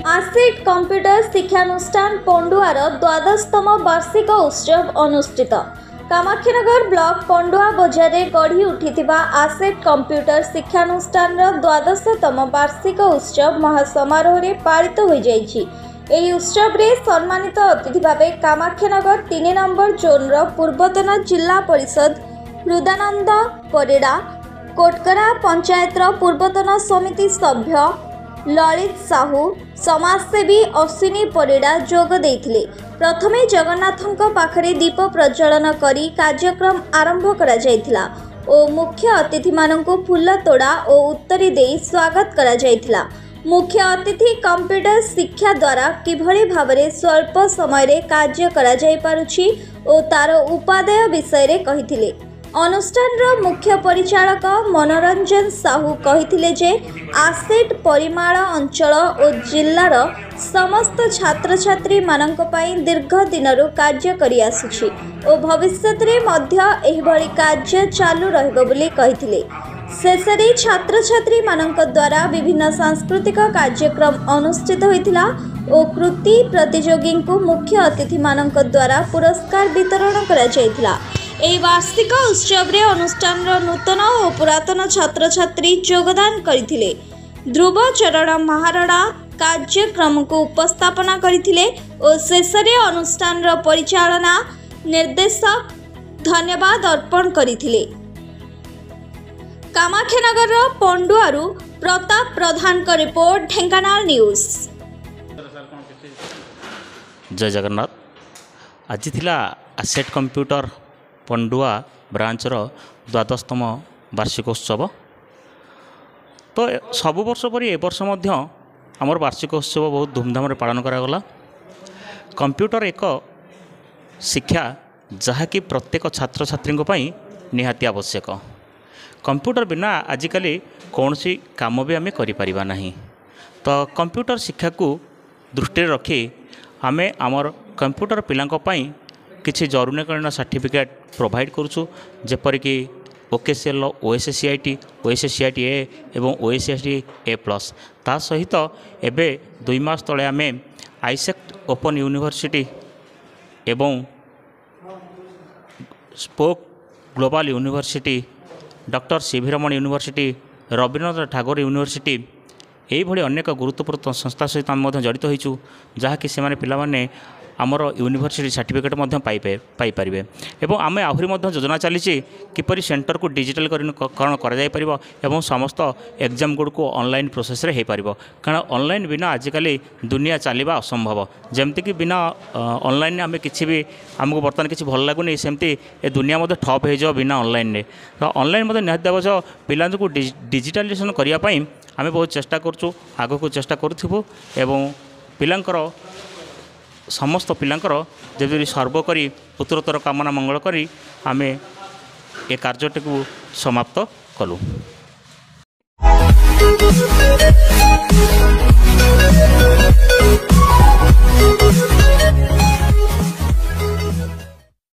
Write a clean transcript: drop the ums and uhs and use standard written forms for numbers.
Acid computer शिक्षानुष्ठान पंडुआर 12तम वार्षिक उत्सव अनुष्ठित। कामाक्षीनगर block Pandua बजार में गढ़ी उठिथिबा आसिड कंप्यूटर शिक्षानुष्ठान 12तम वार्षिक उत्सव महासमारोह रे पालित हो जाइछि। एही उत्सव रे सम्मानित अतिथि भावे कामाक्षीनगर 3 नंबर जोन पूर्वतन जिला परिषद हृदानंद परिड़ा, कोटकरा पंचायत पूर्वतन समिति सभ्य ललित साहू, समाजसेवी अश्विनी परिड़ा जोग देइथिले। प्रथमे जगन्नाथଙ୍କ पाखरे दीप प्रज्वलन करी कार्यक्रम आरंभ करा जायथिला ओ मुख्य अतिथि माननकु फूल तोड़ा और उत्तरी देई स्वागत करा जायथिला। मुख्य अतिथि कंप्यूटर शिक्षा द्वारा किभଳି भाबरे स्वल्प समय रे कार्य करा जाय पारुछि ओ तार उपादेय विषय रे कहिथिले। अनुष्ठान मुख्य परिचालक मनोरंजन साहू कहिथिले जे आसिड परिमाण अंचल और जिल्लार समस्त छात्र छात्री मानक पई दीर्घ दिनरु कार्य करि आसुछि और भविष्यत रे मध्य एही भଳି कार्य चालू रहबो बोली कहिथिले। शेषरे छात्र छात्री मानक द्वारा विभिन्न सांस्कृतिक कार्यक्रम अनुष्ठित होइथिला और कृति प्रतियोगी को मुख्य अतिथि मानक द्वारा पुरस्कार वितरण करा जायथिला। এই वार्षिक उत्सव अनुष्ठान नूतन और पुरातन छात्र छात्री योगदान करथिले। ध्रुवचरण महारणा कार्यक्रम को उपस्थापना करथिले और शेषरे अनुष्ठान परिचालना निर्देशक धन्यवाद अर्पण करथिले। कामाक्षीनगर पंडुआरू प्रताप प्रधान का रिपोर्ट, ढेंकानाल न्यूज। जय जगन्नाथ। आज थिला आसेट कंप्यूटर पंडुआ ब्रांचर 12तम वार्षिकोत्सव। तो सबु वर्ष पर ए वर्ष आमर वार्षिकोत्सव बहुत धूमधाम पालन करागला। कंप्यूटर एक शिक्षा जहाँकि प्रत्येक छात्र छात्री निहाती आवश्यक। कंप्यूटर बिना आजिकल कौन सी काम भी आम करिपरिबा नहीं। तो कंप्यूटर शिक्षा को दृष्टि रखी आमे आमर कंप्यूटर पिलांको पई किछि जरूरीकालीन सर्टिफिकेट प्रोवाइड करूछु, जेपरिक ओकेसीएल, ओएससीआईटी, ओएससीआईटी ए एवं ओएससीआईटी ए प्लस। ता सहित एबे 2 मास तले आमे आईसेक्ट ओपन यूनिवर्सिटी एवं स्पोक global university, doctor C V Raman university, Rabindranath Thakur university यही भली अनेक गुरुत्वपूर्ण संस्था सहित आम जड़ित होइछु, जहाँकि से माने पिला माने आमर यूनिवर्सिटी सर्टिफिकेट पाई पारिबे। एवं आम आहरी योजना चली किपरि सेंटर को डिजिटलकरण कर एवं समस्त एग्जाम गुड़ को ऑनलाइन प्रोसेस रे हो पार। कारण ऑनलाइन बिना आजिकल दुनिया चलवा असंभव। जमती बिना ऑनलाइन आम कि भी आमको बर्तमान किसी भल लगुनि, सेमती ए दुनिया ठप हो बिना ऑनलाइन। तो ऑनलाइन निहत आवश्यक पिला को डिजिटलाइजेशन करने आम बहुत चेष्टा करूँ, आग को चेष्टा करूँ एवं पिलांकर समस्त पिलांकर जब सर्वकरी उत्तरोत्तर कामना मंगल करी आमे ए कार्यटी को समाप्त कलु।